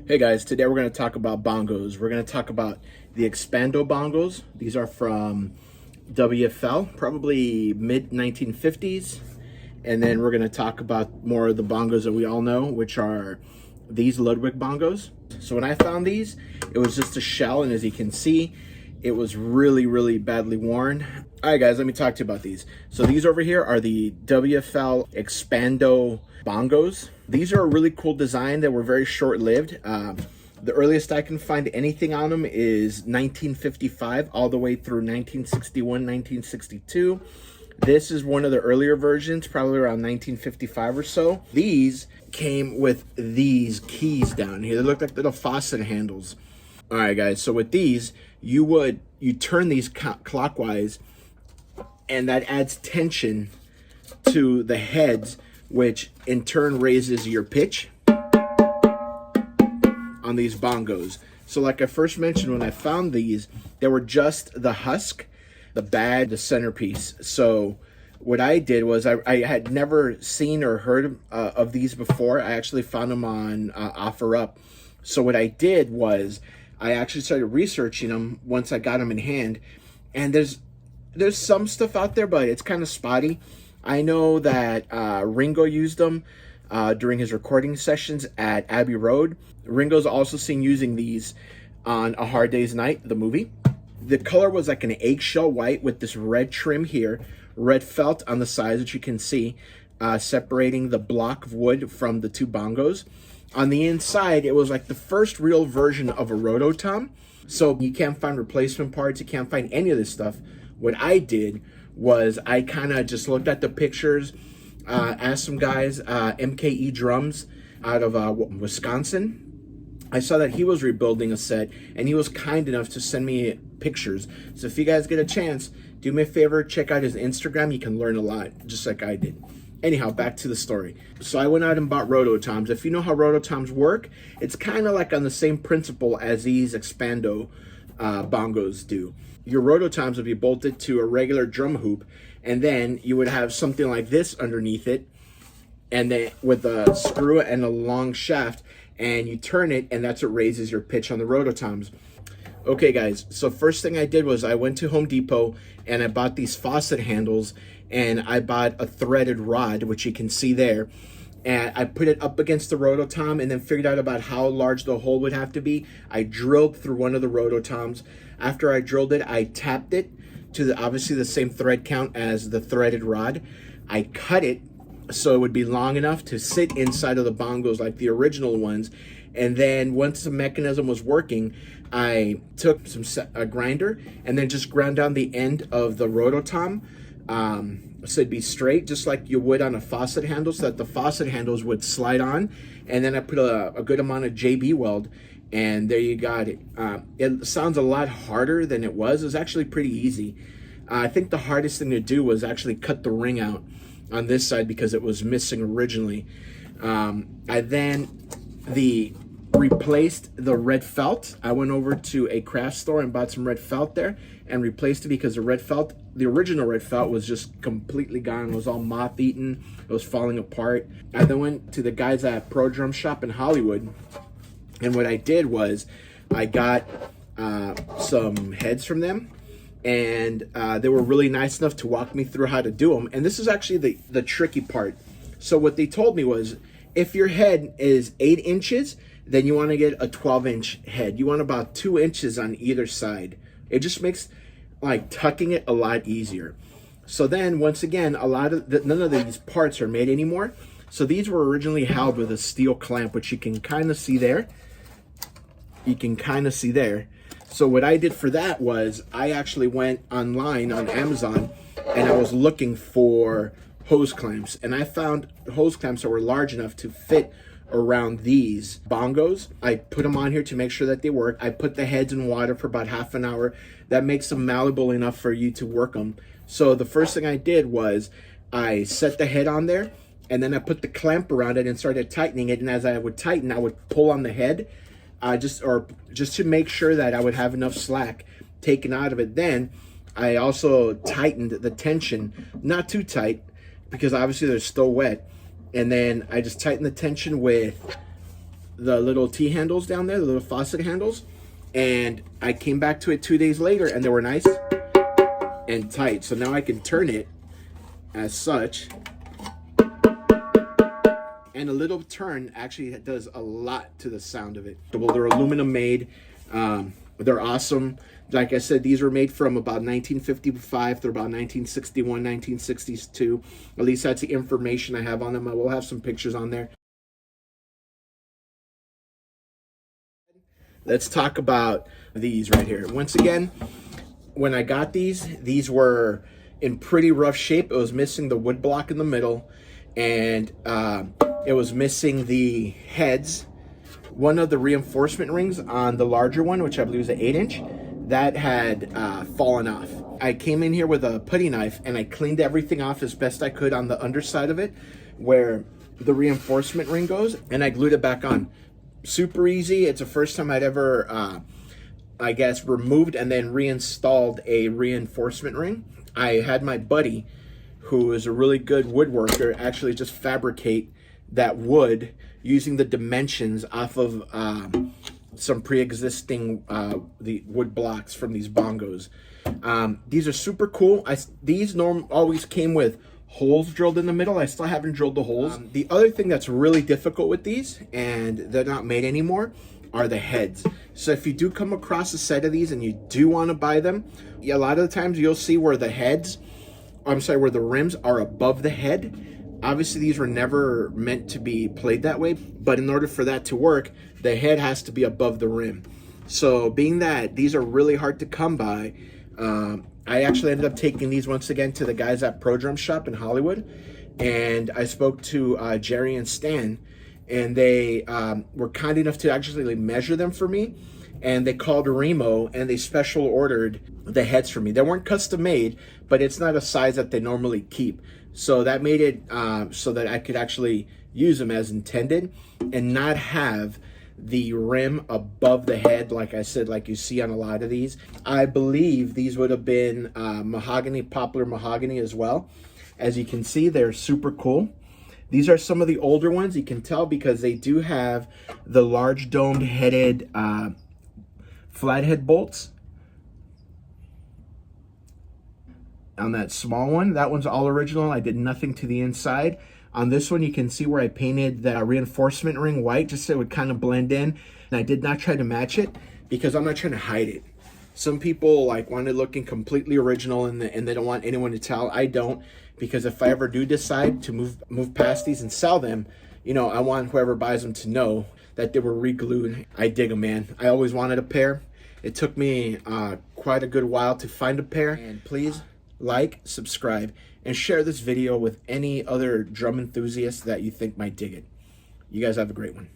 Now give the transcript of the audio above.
Hey guys, today we're going to talk about bongos. We're going to talk about the Expando bongos. These are from WFL, probably mid 1950s. And then we're going to talk about more of the bongos that we all know, which are these Ludwig bongos. So when I found these, it was just a shell, and as you can see, it was really badly worn. All right guys, let me talk to you about these. So these over here are the WFL Expando bongos. These are a really cool design that were very short-lived. The earliest I can find anything on them is 1955 all the way through 1961, 1962. This is one of the earlier versions, probably around 1955 or so. These came with these keys down here. They look like little faucet handles. All right, guys, so with these, you turn these clockwise, and that adds tension to the heads, which in turn raises your pitch on these bongos. So like I first mentioned, when I found these, they were just the husk, the bag, the centerpiece. So what I did was I had never seen or heard of these before. I actually found them on OfferUp. So what I did was I actually started researching them once I got them in hand. And there's some stuff out there, but it's kind of spotty. I know that Ringo used them during his recording sessions at Abbey Road. Ringo's also seen using these on A Hard Day's Night, the movie. The color was like an eggshell white with this red trim here, red felt on the sides, which you can see, separating the block of wood from the two bongos. On the inside, it was like the first real version of a rototom. So you can't find replacement parts, you can't find any of this stuff. What I did was I kind of just looked at the pictures, asked some guys, MKE Drums out of Wisconsin. I saw that he was rebuilding a set, and he was kind enough to send me pictures. So if you guys get a chance, do me a favor, check out his Instagram. You can learn a lot, just like I did. Anyhow, back to the story. So I went out and bought rototoms. If you know how rototoms work, it's kind of like on the same principle as these Expando bongos do. Your rototoms would be bolted to a regular drum hoop, and then you would have something like this underneath it, and then with a screw and a long shaft, and you turn it, and that's what raises your pitch on the rototoms. Okay guys, so first thing I did was I went to Home Depot and I bought these faucet handles, and I bought a threaded rod, which you can see there, and I put it up against the rototom and then figured out about how large the hole would have to be. I drilled through one of the rototoms. After I drilled it, I tapped it to obviously the same thread count as the threaded rod. I cut it so it would be long enough to sit inside of the bongos like the original ones. And then once the mechanism was working, I took a grinder and then just ground down the end of the rototom, so it'd be straight, just like you would on a faucet handle, so that the faucet handles would slide on. And then I put a good amount of JB weld, and there you got it. It sounds a lot harder than it was. It was actually pretty easy. I think the hardest thing to do was actually cut the ring out on this side because it was missing originally. I then replaced the red felt. I went over to a craft store and bought some red felt there and replaced it because the original red felt was just completely gone. It was all moth-eaten. It was falling apart. I then went to the guys at Pro Drum Shop in Hollywood, and what I did was I got some heads from them, and they were really nice enough to walk me through how to do them. And this is actually the tricky part. So what they told me was, if your head is 8 inches, then you want to get a 12-inch head. You want about 2 inches on either side. It just makes like tucking it a lot easier. So then once again, none of these parts are made anymore. So these were originally held with a steel clamp, which you can kind of see there. So what I did for that was I actually went online on Amazon and I was looking for hose clamps, and I found hose clamps that were large enough to fit around these bongos. I put them on here to make sure that they work. I put the heads in water for about half an hour. That makes them malleable enough for you to work them. So the first thing I did was I set the head on there, and then I put the clamp around it and started tightening it. And as I would tighten, I would pull on the head, just to make sure that I would have enough slack taken out of it. Then I also tightened the tension, not too tight, because obviously they're still wet. And then I just tighten the tension with the little T handles down there, the little faucet handles. And I came back to it 2 days later and they were nice and tight. So now I can turn it as such. And a little turn actually does a lot to the sound of it. Well, they're aluminum made. They're awesome. Like I said, these were made from about 1955 through about 1961, 1962. At least that's the information I have on them. I will have some pictures on there. Let's talk about these right here. Once again, when I got these were in pretty rough shape. It was missing the wood block in the middle, and it was missing the heads. One of the reinforcement rings on the larger one, which I believe is an 8-inch, that had fallen off. I came in here with a putty knife and I cleaned everything off as best I could on the underside of it where the reinforcement ring goes, and I glued it back on. Super easy. It's the first time I'd ever, I guess, removed and then reinstalled a reinforcement ring. I had my buddy, who is a really good woodworker, actually just fabricate that wood using the dimensions off of some pre-existing the wood blocks from these bongos. These are super cool. These always came with holes drilled in the middle. I still haven't drilled the holes. The other thing that's really difficult with these, and they're not made anymore, are the heads. So if you do come across a set of these and you do want to buy them, a lot of the times you'll see where the heads, I'm sorry, where the rims are above the head. Obviously, these were never meant to be played that way, but in order for that to work, the head has to be above the rim. So being that these are really hard to come by, I actually ended up taking these once again to the guys at Pro Drum Shop in Hollywood, and I spoke to Jerry and Stan, and they were kind enough to actually measure them for me, and they called Remo and they special ordered the heads for me. They weren't custom made, but it's not a size that they normally keep. So that made it so that I could actually use them as intended and not have the rim above the head, like I said, like you see on a lot of these. I believe these would have been mahogany, poplar mahogany as well. As you can see, they're super cool. These are some of the older ones. You can tell because they do have the large domed headed flathead bolts. On that small one, that one's all original. I did nothing to the inside. On this one, you can see where I painted the reinforcement ring white just so it would kind of blend in. And I did not try to match it because I'm not trying to hide it. Some people like want it looking completely original and they don't want anyone to tell. I don't, because if I ever do decide to move past these and sell them, you know, I want whoever buys them to know that they were re-glued. I dig them, man. I always wanted a pair. It took me quite a good while to find a pair. And please like, subscribe, and share this video with any other drum enthusiasts that you think might dig it. You guys have a great one.